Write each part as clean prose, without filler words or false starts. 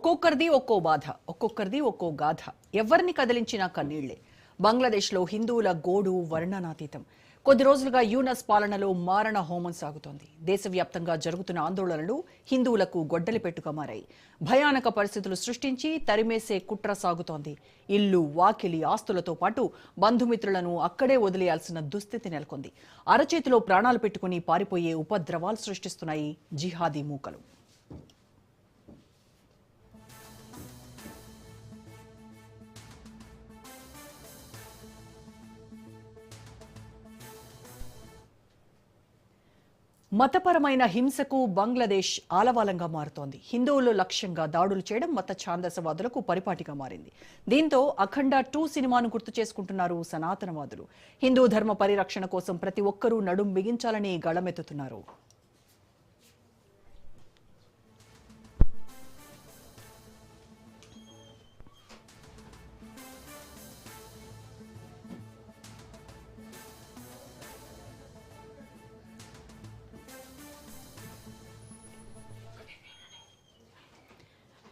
ఒక్కొక్కరిది ఒక్కో బాధ, ఒక్కొక్కరిది ఒక్కో గాథ. ఎవరిని కదిలించినా కన్నీళ్లే. బంగ్లాదేశ్లో హిందువుల గోడు వర్ణనాతీతం. కొద్ది రోజులుగా యూనస్ పాలనలో మారణ హోమం సాగుతోంది. దేశవ్యాప్తంగా జరుగుతున్న ఆందోళనలు హిందువులకు గొడ్డలి పెట్టుగా మారాయి. భయానక పరిస్థితులు సృష్టించి తరిమేసే కుట్ర సాగుతోంది. ఇల్లు, వాకిలి, ఆస్తులతో పాటు బంధుమిత్రులను అక్కడే వదిలేయాల్సిన దుస్థితి నెలకొంది. అరచేతిలో ప్రాణాలు పెట్టుకుని పారిపోయే ఉపద్రవాలు సృష్టిస్తున్నాయి జిహాదీ మూకలు. మతపరమైన హింసకు బంగ్లాదేశ్ ఆలవాలంగా మారుతోంది. హిందువులు లక్ష్యంగా దాడులు చేయడం మత ఛాందసవాదులకు పరిపాటిగా మారింది. దీంతో అఖండ 2 సినిమాను గుర్తు చేసుకుంటున్నారు సనాతనవాదులు. హిందూ ధర్మ పరిరక్షణ కోసం ప్రతి ఒక్కరూ నడుం బిగించాలని గళమెత్తుతున్నారు.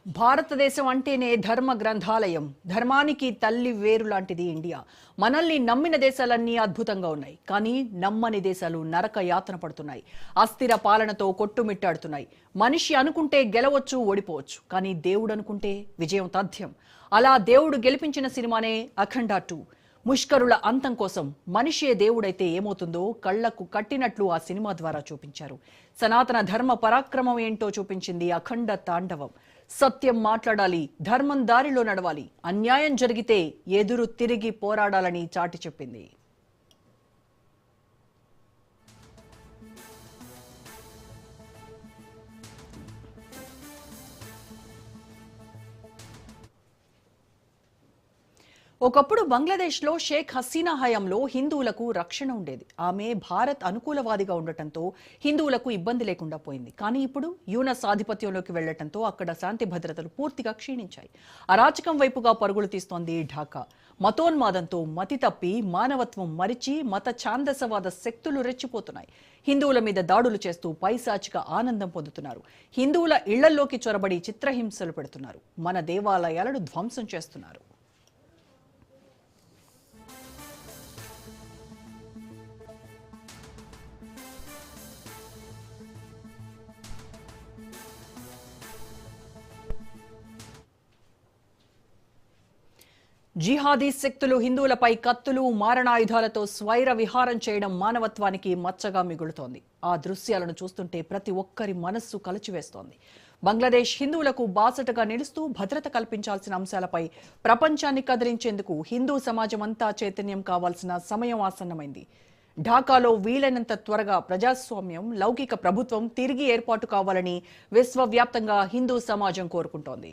భారతదేశం అంటేనే ధర్మ గ్రంథాలయం. ధర్మానికి తల్లి వేరు లాంటిది ఇండియా. మనల్ని నమ్మిన దేశాలన్నీ అద్భుతంగా ఉన్నాయి, కానీ నమ్మని దేశాలు నరక యాతన పడుతున్నాయి. అస్థిర పాలనతో కొట్టుమిట్టాడుతున్నాయి. మనిషి అనుకుంటే గెలవచ్చు, ఓడిపోవచ్చు, కానీ దేవుడు అనుకుంటే విజయం తథ్యం. అలా దేవుడు గెలిపించిన సినిమానే అఖండ 2. ముష్కరుల అంతం కోసం మనిషే దేవుడైతే ఏమవుతుందో కళ్లకు కట్టినట్లు ఆ సినిమా ద్వారా చూపించారు. సనాతన ధర్మ పరాక్రమం ఏంటో చూపించింది అఖండ తాండవం. సత్యం మాట్లాడాలి, ధర్మం దారిలో నడవాలి, అన్యాయం జరిగితే ఎదురు తిరిగి పోరాడాలని చాటి చెప్పింది. ఒకప్పుడు బంగ్లాదేశ్లో షేక్ హసీనా హయాంలో హిందువులకు రక్షణ ఉండేది. ఆమె భారత్ అనుకూలవాదిగా ఉండటంతో హిందువులకు ఇబ్బంది లేకుండా పోయింది. కానీ ఇప్పుడు యూనస్ ఆధిపత్యంలోకి వెళ్లటంతో అక్కడ శాంతి భద్రతలు పూర్తిగా క్షీణించాయి. అరాచకం వైపుగా పరుగులు తీస్తోంది ఢాకా. మతోన్మాదంతో మతి తప్పి మానవత్వం మరిచి మత ఛాందసవాద శక్తులు రెచ్చిపోతున్నాయి. హిందువుల మీద దాడులు చేస్తూ పైశాచిక ఆనందం పొందుతున్నారు. హిందువుల ఇళ్లల్లోకి చొరబడి చిత్రహింసలు పెడుతున్నారు. మన దేవాలయాలను ధ్వంసం చేస్తున్నారు. జిహాదీ శక్తులు హిందువులపై కత్తులు, మారణాయుధాలతో స్వైర విహారం చేయడం మానవత్వానికి మచ్చగా మిగులుతోంది. ఆ దృశ్యాలను చూస్తుంటే ప్రతి ఒక్కరి మనస్సు కలచివేస్తోంది. బంగ్లాదేశ్ హిందువులకు బాసటగా నిలుస్తూ భద్రత కల్పించాల్సిన అంశాలపై ప్రపంచాన్ని కదిలించేందుకు హిందూ సమాజమంతా చైతన్యం కావాల్సిన సమయం ఆసన్నమైంది. ఢాకాలో వీలైనంత త్వరగా ప్రజాస్వామ్యం, లౌకిక ప్రభుత్వం తిరిగి ఏర్పాటు కావాలని విశ్వవ్యాప్తంగా హిందూ సమాజం కోరుకుంటోంది.